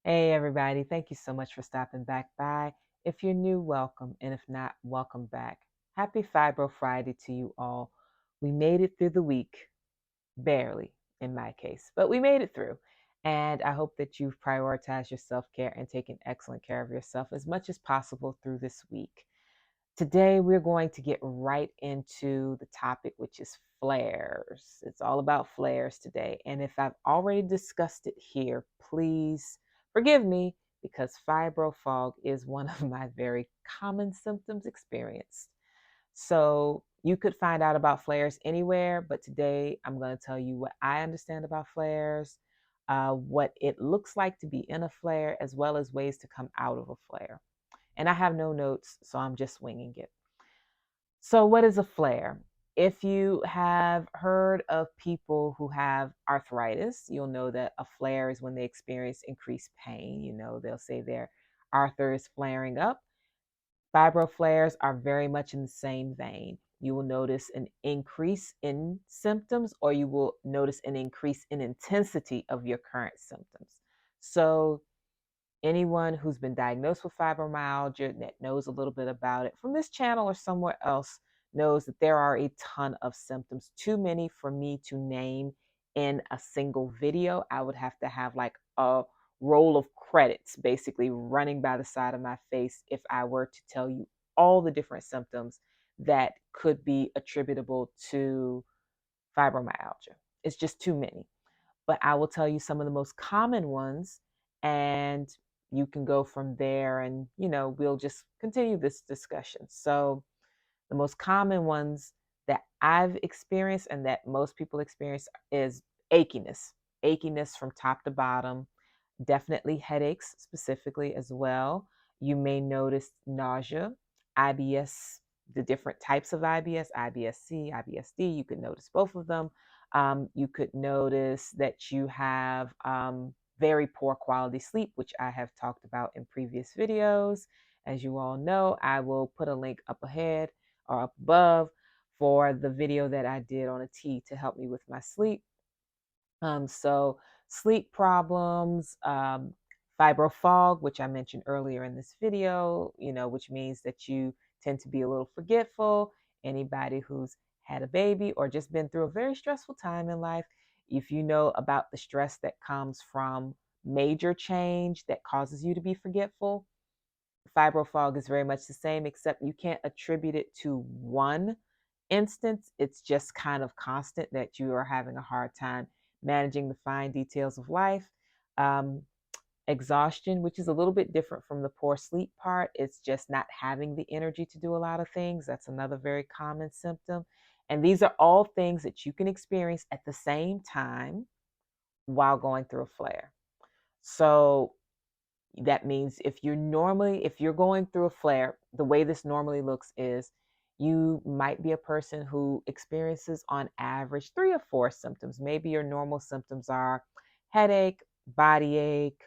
Hey, everybody. Thank you so much for stopping back by. If you're new, welcome. And if not, welcome back. Happy Fibro Friday to you all. We made it through the week, barely in my case, but we made it through. And I hope that you've prioritized your self care and taken excellent care of yourself as much as possible through this week. Today, we're going to get right into the topic, which is flares. It's all about flares today. And if I've already discussed it here, please forgive me because fibro fog is one of my very common symptoms experienced. So you could find out about flares anywhere, but today I'm going to tell you what I understand about flares, what it looks like to be in a flare, as well as ways to come out of a flare. And I have no notes, so I'm just winging it. So, what is a flare? If you have heard of people who have arthritis, you'll know that a flare is when they experience increased pain. They'll say their arthur is flaring up. Fibro flares are very much in the same vein. You will notice an increase in symptoms, or you will notice an increase in intensity of your current symptoms. So, anyone who's been diagnosed with fibromyalgia that knows a little bit about it from this channel or somewhere else knows that there are a ton of symptoms, too many for me to name in a single video. I would have to have like a roll of credits basically running by the side of my face if I were to tell you all the different symptoms that could be attributable to fibromyalgia. It's just too many, but I will tell you some of the most common ones, and you can go from there, and we'll just continue this discussion. So the most common ones that I've experienced and that most people experience is achiness from top to bottom, definitely headaches specifically as well. You may notice nausea, IBS, the different types of IBS, IBS-C, IBS-D. You could notice both of them. You could notice that you have very poor quality sleep, which I have talked about in previous videos. As you all know, I will put a link up ahead or up above for the video that I did on a tea to help me with my sleep. So sleep problems, fibro fog, which I mentioned earlier in this video, which means that you tend to be a little forgetful. Anybody who's had a baby or just been through a very stressful time in life, if you know about the stress that comes from major change that causes you to be forgetful, fibro fog is very much the same, except you can't attribute it to one instance. It's just kind of constant that you are having a hard time managing the fine details of life. Um, Exhaustion, which is a little bit different from the poor sleep part. It's just not having the energy to do a lot of things. That's another very common symptom. And these are all things that you can experience at the same time while going through a flare. So that means if you're going through a flare, the way this normally looks is you might be a person who experiences on average 3 or 4 symptoms. Maybe your normal symptoms are headache, body ache,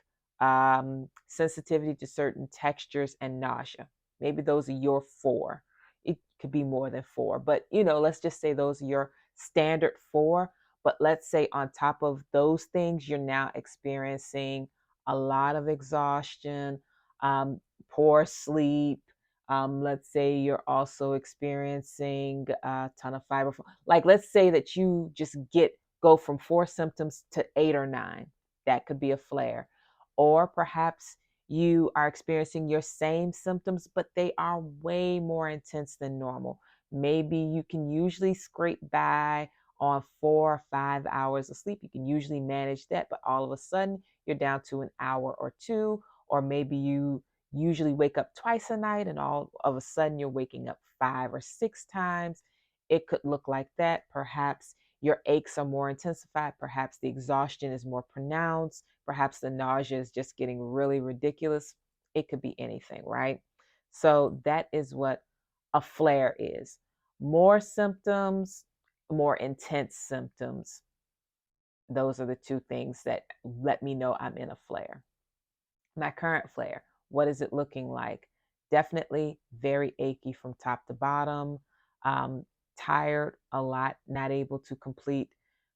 sensitivity to certain textures, and nausea. Maybe those are your 4. It could be more than 4, but let's just say those are your standard 4. But let's say on top of those things, you're now experiencing a lot of exhaustion, poor sleep. Let's say you're also experiencing a ton of fiber. Like, let's say that you just go from 4 symptoms to 8 or 9. That could be a flare. Or perhaps you are experiencing your same symptoms, but they are way more intense than normal. Maybe you can usually scrape by on 4 or 5 hours of sleep. You can usually manage that, but all of a sudden you're down to an hour or 2, or maybe you usually wake up twice a night and all of a sudden you're waking up 5 or 6 times. It could look like that. Perhaps your aches are more intensified. Perhaps the exhaustion is more pronounced. Perhaps the nausea is just getting really ridiculous. It could be anything, right? So that is what a flare is. More symptoms, more intense symptoms. Those are the 2 things that let me know I'm in a flare. My current flare, what is it looking like? Definitely very achy from top to bottom, tired a lot, not able to complete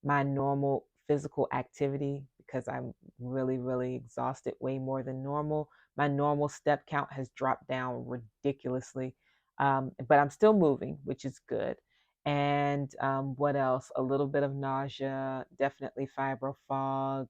my normal physical activity because I'm really, really exhausted, way more than normal. My normal step count has dropped down ridiculously, but I'm still moving, which is good. And what else? A little bit of nausea, definitely fibro fog.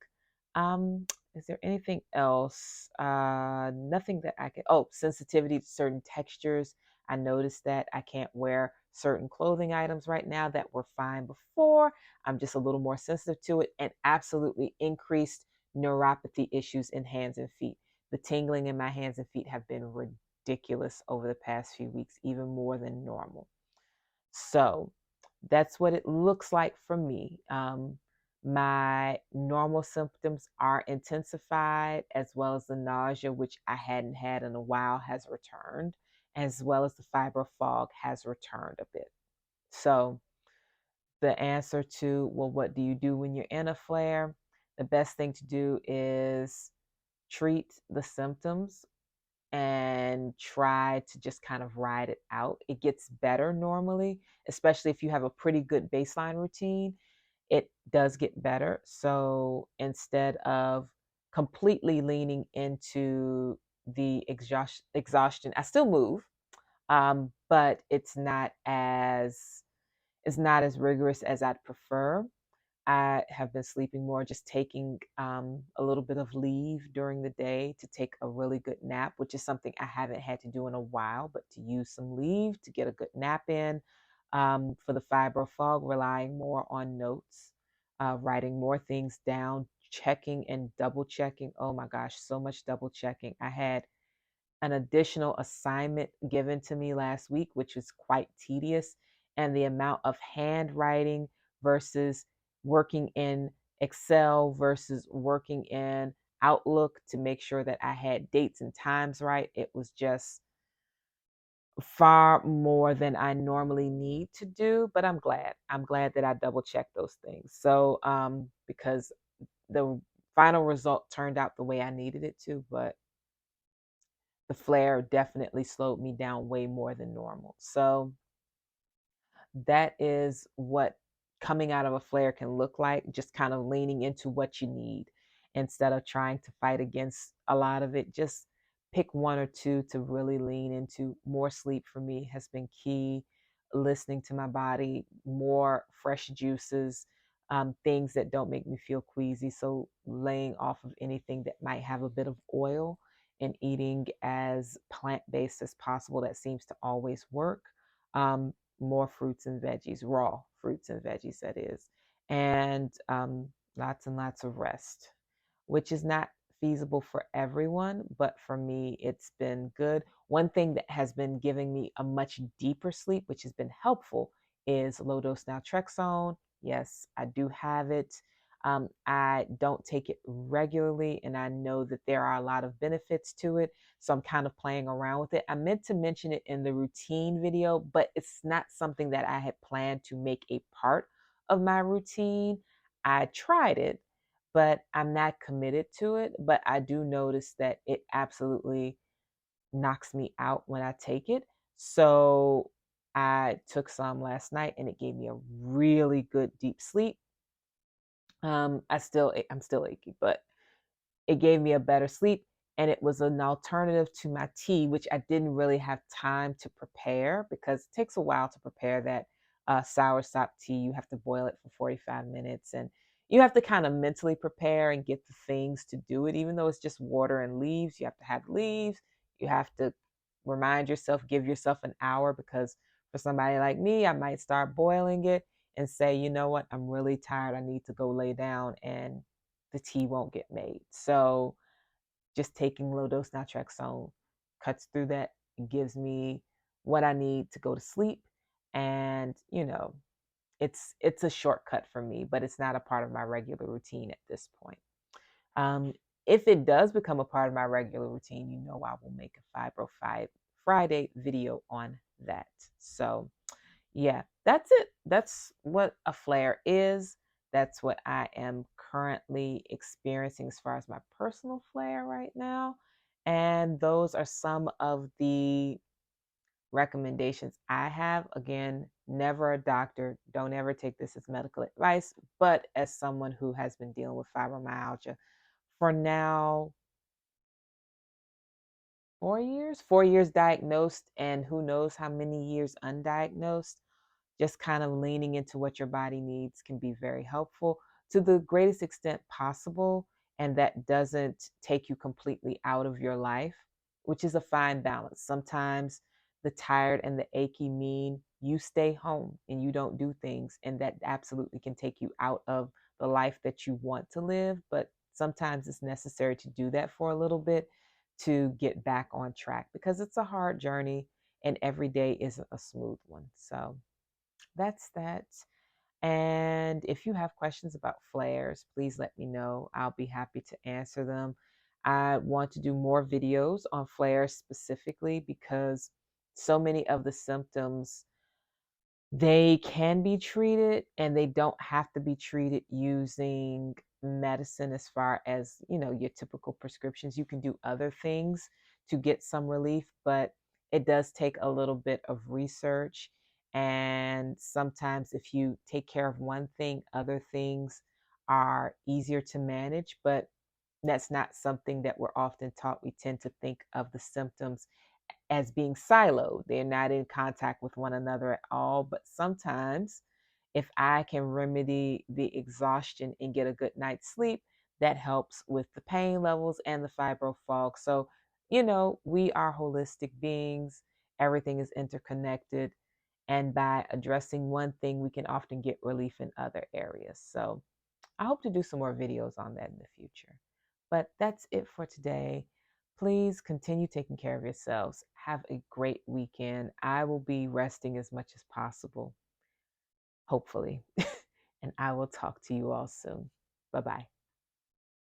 Um, is there anything else? Nothing that I can. Oh, sensitivity to certain textures. I noticed that I can't wear certain clothing items right now that were fine before. I'm just a little more sensitive to it, and absolutely increased neuropathy issues in hands and feet. The tingling in my hands and feet have been ridiculous over the past few weeks, even more than normal. So that's what it looks like for me. My normal symptoms are intensified, as well as the nausea, which I hadn't had in a while, has returned, as well as the fibro fog has returned a bit. So the answer to, well, what do you do when you're in a flare? The best thing to do is treat the symptoms and try to just kind of ride it out. It gets better normally, especially if you have a pretty good baseline routine. It does get better. So instead of completely leaning into the exhaustion, I still move, but it's not as rigorous as I'd prefer. I have been sleeping more, just taking a little bit of leave during the day to take a really good nap, which is something I haven't had to do in a while, but to use some leave to get a good nap in. For the fibro fog, relying more on notes, writing more things down, checking and double checking. Oh my gosh, so much double checking. I had an additional assignment given to me last week, which was quite tedious. And the amount of handwriting versus working in Excel versus working in Outlook to make sure that I had dates and times right, it was just far more than I normally need to do. But I'm glad. I'm glad that I double checked those things. So, because the final result turned out the way I needed it to, but the flare definitely slowed me down way more than normal. So that is what coming out of a flare can look like, just kind of leaning into what you need instead of trying to fight against a lot of it. Just pick one or two to really lean into. More sleep for me has been key. Listening to my body, more fresh juices, things that don't make me feel queasy. So laying off of anything that might have a bit of oil and eating as plant-based as possible. That seems to always work. More fruits and veggies, raw fruits and veggies, that is, and lots and lots of rest, which is not feasible for everyone, but for me, it's been good. One thing that has been giving me a much deeper sleep, which has been helpful, is low dose naltrexone. Yes, I do have it. I don't take it regularly, and I know that there are a lot of benefits to it. So I'm kind of playing around with it. I meant to mention it in the routine video, but it's not something that I had planned to make a part of my routine. I tried it, but I'm not committed to it. But I do notice that it absolutely knocks me out when I take it. So I took some last night and it gave me a really good deep sleep. I'm still achy, but it gave me a better sleep, and it was an alternative to my tea, which I didn't really have time to prepare because it takes a while to prepare that soursop tea. You have to boil it for 45 minutes, and you have to kind of mentally prepare and get the things to do it. Even though it's just water and leaves, you have to have leaves. You have to remind yourself, give yourself an hour, because for somebody like me, I might start boiling it and say, you know what, I'm really tired. I need to go lay down, and the tea won't get made. So just taking low dose naltrexone cuts through that, gives me what I need to go to sleep. And it's a shortcut for me, but it's not a part of my regular routine at this point. If it does become a part of my regular routine, I will make a Fibro Friday video on that. So yeah, that's it. That's what a flare is. That's what I am currently experiencing as far as my personal flare right now. And those are some of the recommendations I have, again, never a doctor, don't ever take this as medical advice, but as someone who has been dealing with fibromyalgia for now 4 years diagnosed, and who knows how many years undiagnosed. Just kind of leaning into what your body needs can be very helpful to the greatest extent possible. And that doesn't take you completely out of your life, which is a fine balance. Sometimes the tired and the achy mean you stay home and you don't do things. And that absolutely can take you out of the life that you want to live. But sometimes it's necessary to do that for a little bit to get back on track, because it's a hard journey and every day isn't a smooth one. So that's that. And if you have questions about flares, please let me know. I'll be happy to answer them. I want to do more videos on flares specifically because so many of the symptoms, they can be treated and they don't have to be treated using medicine. As far as, your typical prescriptions, you can do other things to get some relief, but it does take a little bit of research. And sometimes if you take care of one thing, other things are easier to manage, but that's not something that we're often taught. We tend to think of the symptoms as being siloed. They're not in contact with one another at all. But sometimes, if I can remedy the exhaustion and get a good night's sleep, that helps with the pain levels and the fibro fog. So, we are holistic beings, everything is interconnected. And by addressing one thing, we can often get relief in other areas. So, I hope to do some more videos on that in the future. But that's it for today. Please continue taking care of yourselves. Have a great weekend. I will be resting as much as possible, hopefully. And I will talk to you all soon. Bye bye.